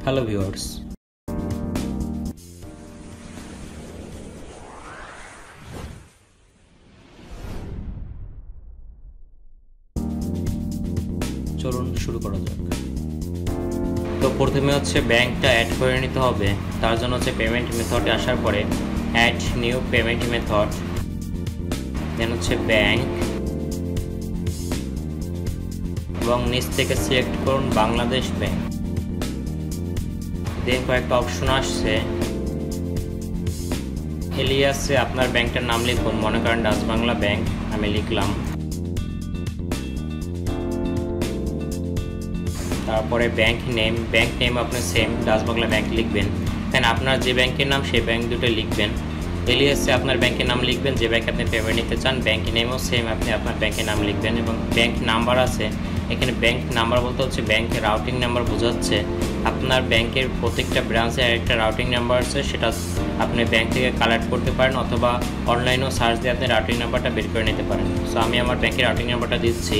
Hello viewers, চলুন শুরু করা যাক। তো প্রথমে হচ্ছে ব্যাংকটা অ্যাড করে নিতে হবে। তার জন্য হচ্ছে পেমেন্ট মেথডে আসার পরে অ্যাড নিউ পেমেন্ট মেথড, দেন হচ্ছে ব্যাংক এবং নিচ থেকে সিলেক্ট করুন বাংলাদেশ ব্যাংক। দেন কয়েকটা অপশন আসছে, এলিয়াসে আপনার ব্যাংকটার নাম লিখুন, মনে করেন ডাচ বাংলা ব্যাংক, আমি লিখলাম। তারপরে ব্যাংক নেম আপনি সেম ডাচ বাংলা ব্যাংক লিখবেন। দেন আপনার যে ব্যাংকের নাম সেই ব্যাংক দুটো লিখবেন। এলিয়াসে আপনার ব্যাংকের নাম লিখবেন, যে ব্যাংকে আপনি পেমেন্ট নিতে চান। ব্যাংক নেমও সেম, আপনি আপনার ব্যাংকের নাম লিখবেন। এবং ব্যাংক নাম্বার আছে এখানে, ব্যাংক নাম্বার বলতে হচ্ছে ব্যাংকের রাউটিং নাম্বার বোঝাচ্ছে। আপনার ব্যাংকের প্রত্যেকটা ব্রাঞ্চে একটা রাউটিং নাম্বার আছে, সেটা আপনি ব্যাংক থেকে কালেক্ট করতে পারেন অথবা অনলাইনেও সার্চ দিয়ে আপনি রাউটিং নাম্বারটা বের করে নিতে পারেন। সো আমি আমার ব্যাংকের রাউটিং নাম্বারটা দিচ্ছি।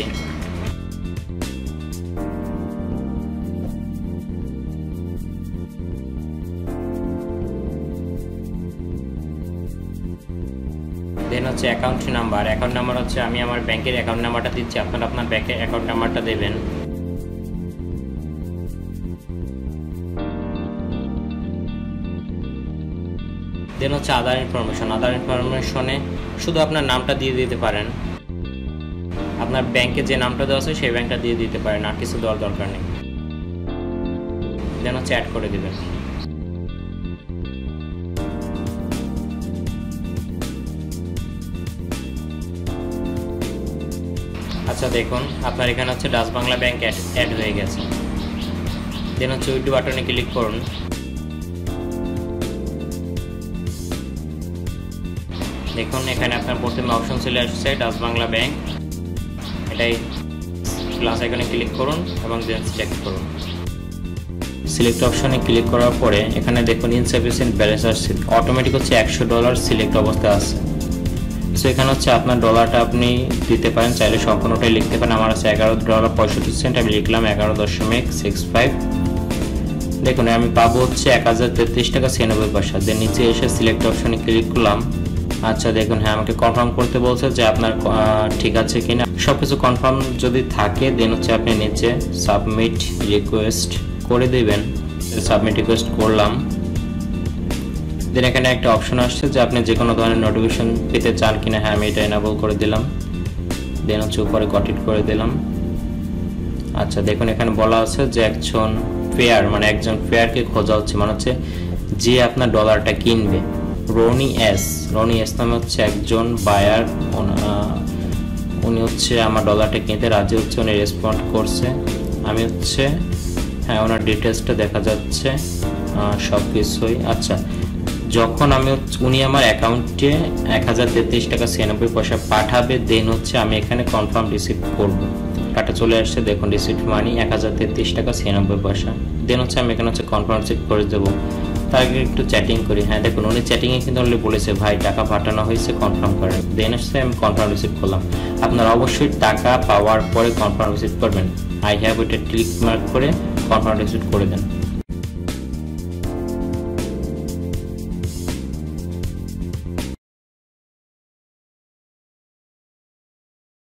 দেন হচ্ছে অ্যাকাউন্ট নাম্বার হচ্ছে আমি আমার ব্যাংকের অ্যাকাউন্ট নাম্বারটা দিচ্ছি, আপনারা আপনার ব্যাংকের অ্যাকাউন্ট নাম্বারটা দেবেন। দেন হচ্ছে আদার ইনফরমেশনে শুধু আপনার নামটা দিয়ে দিতে পারেন, আপনার ব্যাংকে যে নামটা দেওয়া আছে সেই ব্যাংকটা দিয়ে দিতে পারেন, আর কিছু দেওয়ার দরকার নেই। দেন হচ্ছে অ্যাড করে দেবেন। আচ্ছা দেখুন, আপনার এখানে হচ্ছে ডাচ বাংলা ব্যাংক অ্যাড হয়ে গেছে। দেন হচ্ছে উইথড্র বাটনে ক্লিক করুন। দেখুন এখানে আপনার প্রথমে অপশন চলে আসছে ডাচ বাংলা ব্যাংক, এটাই প্লাস আইকনে ক্লিক করুন এবং দেন সিলেক্ট করুন। সিলেক্ট অপশনে ক্লিক করার পরে এখানে দেখুন ইনসাফিসিয়েন্ট ব্যালেন্স আসছে, অটোমেটিক হচ্ছে $100 সিলেক্ট অবস্থায় আছে। সো এখানে হচ্ছে আপনার ডলারটা আপনি দিতে পারেন, চাইলে সম্পূর্ণটাই লিখতে পারেন। আমার আছে $11.65, আমি লিখলাম 11.65। দেখুন আমি পাবো হচ্ছে 1033 টাকা 96 পয়সা। দেন নিচে এসে সিলেক্ট অপশনে ক্লিক করলাম। আচ্ছা দেখুন, হ্যাঁ আমাকে কনফার্ম করতে বলছে যে আপনার ঠিক আছে কিনা। সব কিছু কনফার্ম যদি থাকে দেন হচ্ছে আপনি নিচে সাবমিট রিকোয়েস্ট করে দেবেন। সাবমিট রিকোয়েস্ট করলাম। দেন এখানে একটা অপশন আসছে যে আপনি যে কোনো ধরনের নোটিফিকেশন পেতে চান কিনা, হ্যাঁ আমি এটা এনাবল করে দিলাম। দেন হচ্ছে উপরে গট ইট করে দিলাম। আচ্ছা দেখুন এখানে বলা আছে যে একজন ফেয়ারকে খোঁজা হচ্ছে, মানে হচ্ছে যে আপনার ডলারটা কিনবে। রনি এস নামে হচ্ছে একজন বায়ার, উনি হচ্ছে আমার ডলারটা কিনতে রাজি হচ্ছে, উনি রেসপন্ড করছে। আমি হচ্ছে হ্যাঁ ওনার ডিটেলসটা দেখা যাচ্ছে সব কিছুই। আচ্ছা যখন উনি আমার অ্যাকাউন্টে 1033 টাকা 96 পয়সা পাঠাবে, দেন হচ্ছে আমি এখানে কনফার্ম রিসিভ করব। টাকা চলে আসছে, দেখুন রিসিভ মানি 1033 টাকা 96 পয়সা। দেন হচ্ছে আমি এখানে হচ্ছে কনফার্ম রিসিভ করে দেবো। তার আগে একটু চ্যাটিং করি। হ্যাঁ দেখুন উনি চ্যাটিংয়ে কিন্তু অলরেডি বলেছে ভাই টাকা পাঠানো হয়েছে, কনফার্ম করেন। দেন হচ্ছে আমি কনফার্ম রিসিভ করলাম। আপনারা অবশ্যই টাকা পাওয়ার পরে কনফার্ম রিসিভ করবেন। আই হ্যাভ এটা ক্লিক মার্ক করে কনফার্ম রিসিভ করে দেন।